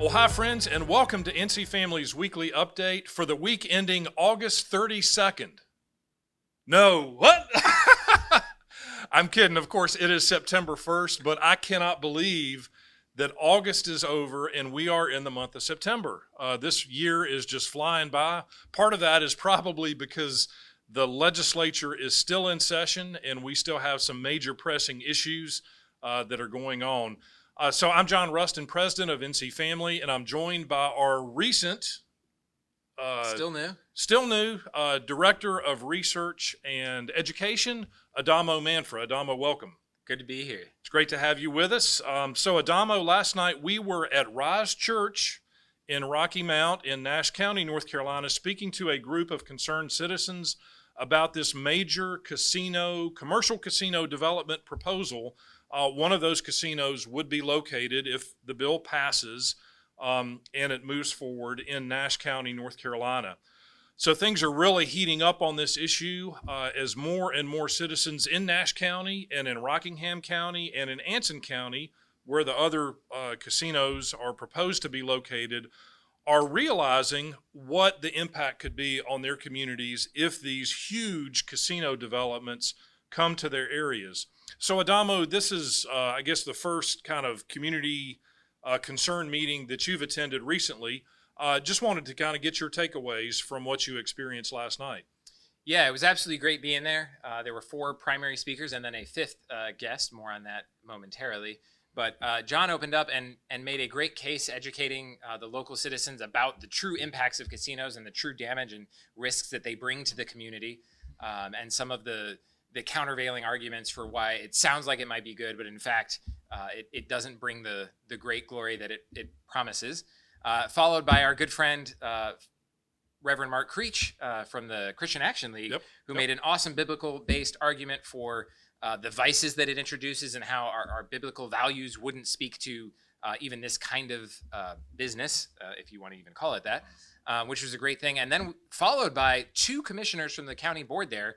Well, hi, friends, and welcome to NC Family's weekly update for the week ending August 32nd. No, what? I'm kidding. Of course, it is September 1st, but I cannot believe that August is over and we are in the month of September. This year is just flying by. Part of that is probably because the legislature is still in session and we still have some major pressing issues that are going on. So I'm John Rustin, president of NC Family, and I'm joined by our recent, still new director of research and education, Adamo Manfra. Adamo, welcome. Good to be here. It's great to have you with us. So Adamo, last night we were at Rise Church in Rocky Mount in Nash County, North Carolina, speaking to a group of concerned citizens about this major commercial casino development proposal. One of those casinos would be located, if the bill passes and it moves forward, in Nash County, North Carolina. So things are really heating up on this issue as more and more citizens in Nash County and in Rockingham County and in Anson County, where the other casinos are proposed to be located, are realizing what the impact could be on their communities if these huge casino developments come to their areas. So Adamo, this is, I guess, the first kind of community concern meeting that you've attended recently. Just wanted to kind of get your takeaways from what you experienced last night. Yeah, it was absolutely great being there. There were 4 primary speakers and then a 5th guest, more on that momentarily. But John opened up and made a great case educating the local citizens about the true impacts of casinos and the true damage and risks that they bring to the community, and some of the countervailing arguments for why it sounds like it might be good, but in fact, it doesn't bring the great glory that it promises. Followed by our good friend, Reverend Mark Creech from the Christian Action League, who made an awesome biblical-based argument for the vices that it introduces and how our biblical values wouldn't speak to even this kind of business, if you want to even call it that, which was a great thing. And then followed by 2 commissioners from the county board there,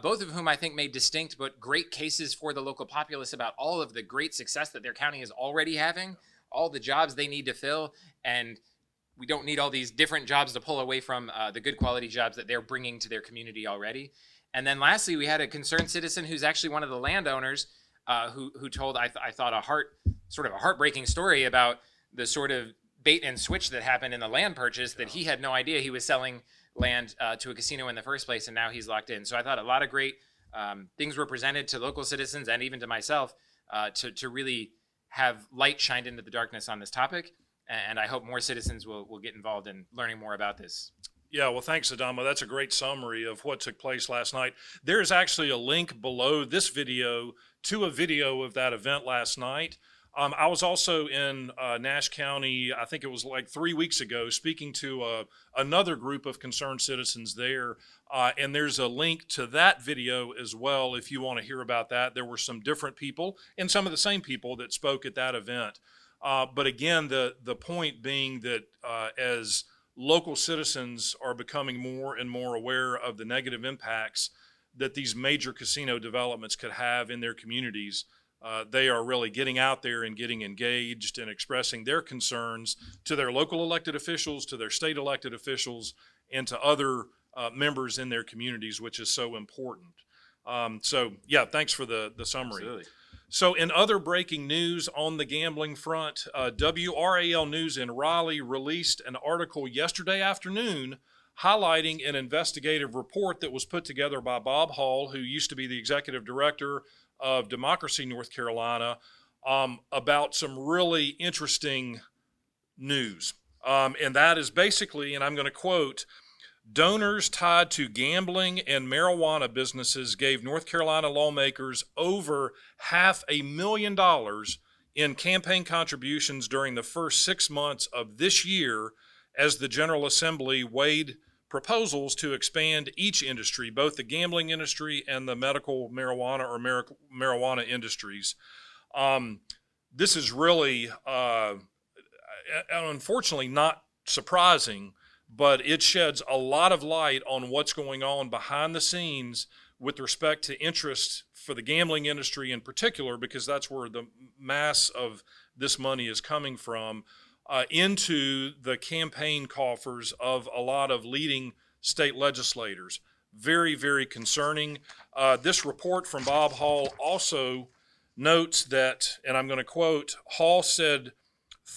both of whom I think made distinct but great cases for the local populace about all of the great success that their county is already having, all the jobs they need to fill, and we don't need all these different jobs to pull away from the good quality jobs that they're bringing to their community already. And then lastly, we had a concerned citizen who's actually one of the landowners who told, I thought, a heartbreaking story about the sort of bait and switch that happened in the land purchase, that he had no idea he was selling land to a casino in the first place, and now he's locked in. So I thought a lot of great things were presented to local citizens and even to myself to really have light shined into the darkness on this topic. And I hope more citizens will get involved in learning more about this. Yeah, well, thanks, Adamo. That's a great summary of what took place last night. There's actually a link below this video to a video of that event last night. I was also in Nash County, I think it was like 3 weeks ago, speaking to another group of concerned citizens there. And there's a link to that video as well if you want to hear about that. There were some different people and some of the same people that spoke at that event. But again, the point being that as local citizens are becoming more and more aware of the negative impacts that these major casino developments could have in their communities, they are really getting out there and getting engaged and expressing their concerns to their local elected officials, to their state elected officials, and to other members in their communities, which is so important. So yeah, thanks for the summary. Absolutely. So in other breaking news on the gambling front, WRAL News in Raleigh released an article yesterday afternoon highlighting an investigative report that was put together by Bob Hall, who used to be the executive director of Democracy North Carolina, about some really interesting news. And that is basically, and I'm going to quote, "Donors tied to gambling and marijuana businesses gave North Carolina lawmakers over $500,000 in campaign contributions during the first 6 months of this year as the General Assembly weighed proposals to expand each industry, both the gambling industry and the medical marijuana or marijuana industries." This is really, unfortunately, not surprising, but it sheds a lot of light on what's going on behind the scenes with respect to interest for the gambling industry in particular, because that's where the mass of this money is coming from. into the campaign coffers of a lot of leading state legislators. Very, very concerning. This report from Bob Hall also notes that, and I'm going to quote, Hall said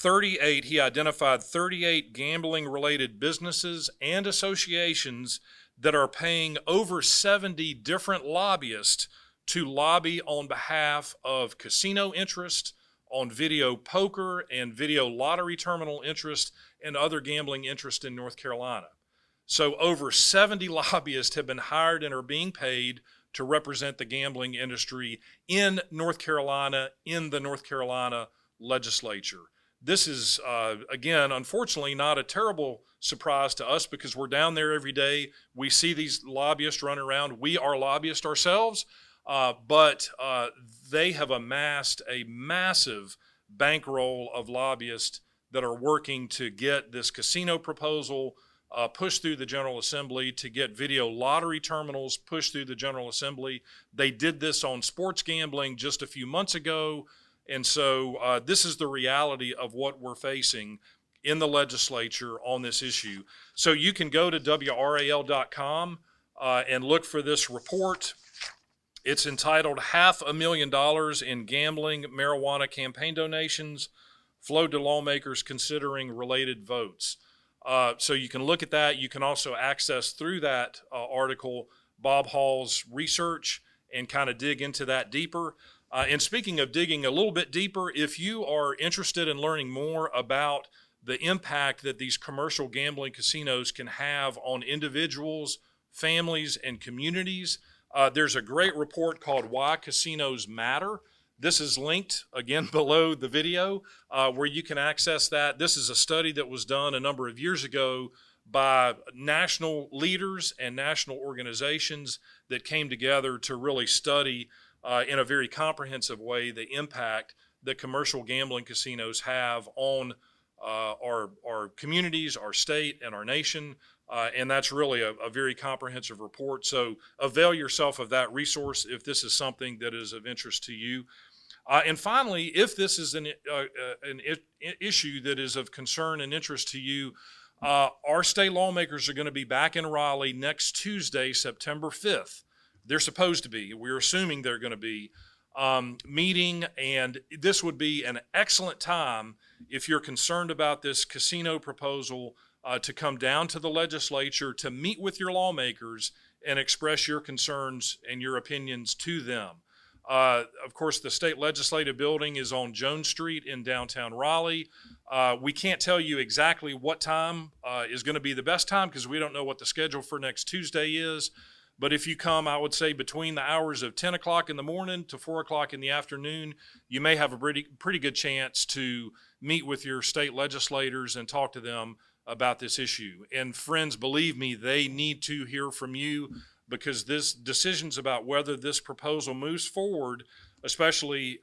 he identified 38 gambling-related businesses and associations that are paying over 70 different lobbyists to lobby on behalf of casino interest, on video poker and video lottery terminal interest, and other gambling interest in North Carolina. So over 70 lobbyists have been hired and are being paid to represent the gambling industry in North Carolina, in the North Carolina legislature. This is, again, unfortunately not a terrible surprise to us because we're down there every day. We see these lobbyists run around. We are lobbyists ourselves, but they have amassed a massive bankroll of lobbyists that are working to get this casino proposal pushed through the General Assembly, to get video lottery terminals pushed through the General Assembly. They did this on sports gambling just a few months ago. And so this is the reality of what we're facing in the legislature on this issue. So you can go to WRAL.com and look for this report. It's entitled $500,000 in Gambling Marijuana Campaign Donations Flowed to Lawmakers Considering Related Votes. So you can look at that. You can also access through that article Bob Hall's research and kind of dig into that deeper. And speaking of digging a little bit deeper, if you are interested in learning more about the impact that these commercial gambling casinos can have on individuals, families, and communities, there's a great report called Why Casinos Matter. This is linked, again, below the video where you can access that. This is a study that was done a number of years ago by national leaders and national organizations that came together to really study in a very comprehensive way the impact that commercial gambling casinos have on our communities, our state, and our nation. And that's really a very comprehensive report. So avail yourself of that resource if this is something that is of interest to you. And finally, if this is an issue that is of concern and interest to you, our state lawmakers are going to be back in Raleigh next Tuesday, September 5th. They're supposed to be. We're assuming they're going to be meeting, and this would be an excellent time if you're concerned about this casino proposal to come down to the legislature to meet with your lawmakers and express your concerns and your opinions to them. Of course, the state legislative building is on Jones Street in downtown Raleigh. We can't tell you exactly what time is going to be the best time because we don't know what the schedule for next Tuesday is. But if you come, I would say between the hours of 10 o'clock in the morning to 4 o'clock in the afternoon, you may have a pretty good chance to meet with your state legislators and talk to them about this issue. And friends, believe me, they need to hear from you because this decisions about whether this proposal moves forward, especially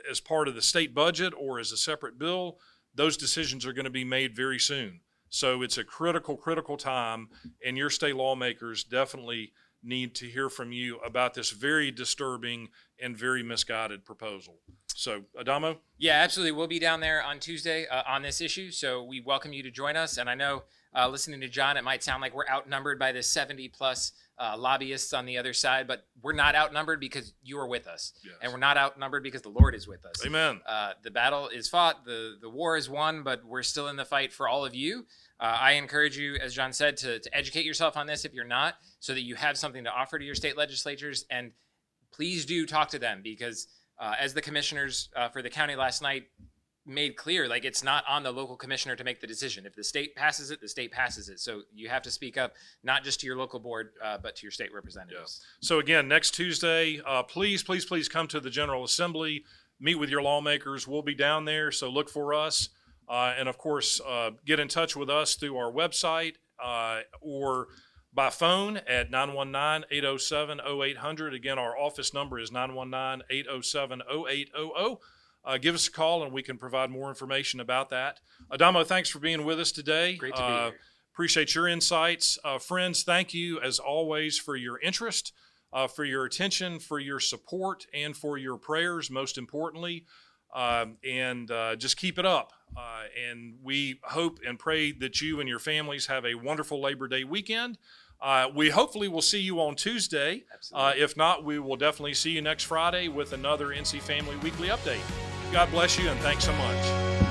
as part of the state budget or as a separate bill, those decisions are going to be made very soon. So it's a critical time, and your state lawmakers definitely need to hear from you about this very disturbing and very misguided proposal. So, Adamo? Yeah, absolutely. We'll be down there on Tuesday on this issue, so we welcome you to join us. And I know listening to John, it might sound like we're outnumbered by the 70-plus lobbyists on the other side, but we're not outnumbered because you are with us. Yes. And we're not outnumbered because the Lord is with us. Amen. The battle is fought, the war is won, but we're still in the fight for all of you. I encourage you, as John said, to educate yourself on this if you're not, so that you have something to offer to your state legislatures. And please do talk to them because as the commissioners for the county last night made clear, like it's not on the local commissioner to make the decision. If the state passes it, the state passes it. So you have to speak up, not just to your local board, but to your state representatives. Yeah. So again, next Tuesday, please come to the General Assembly, meet with your lawmakers. We'll be down there, so look for us. And of course, get in touch with us through our website or by phone at 919-807-0800. Again, our office number is 919-807-0800. Give us a call and we can provide more information about that. Adamo, thanks for being with us today. Great to be here. Appreciate your insights. Friends, thank you as always for your interest, for your attention, for your support, and for your prayers, most importantly. and just keep it up. And we hope and pray that you and your families have a wonderful Labor Day weekend. We hopefully will see you on Tuesday. If not, we will definitely see you next Friday with another NC Family Weekly Update. God bless you, and thanks so much.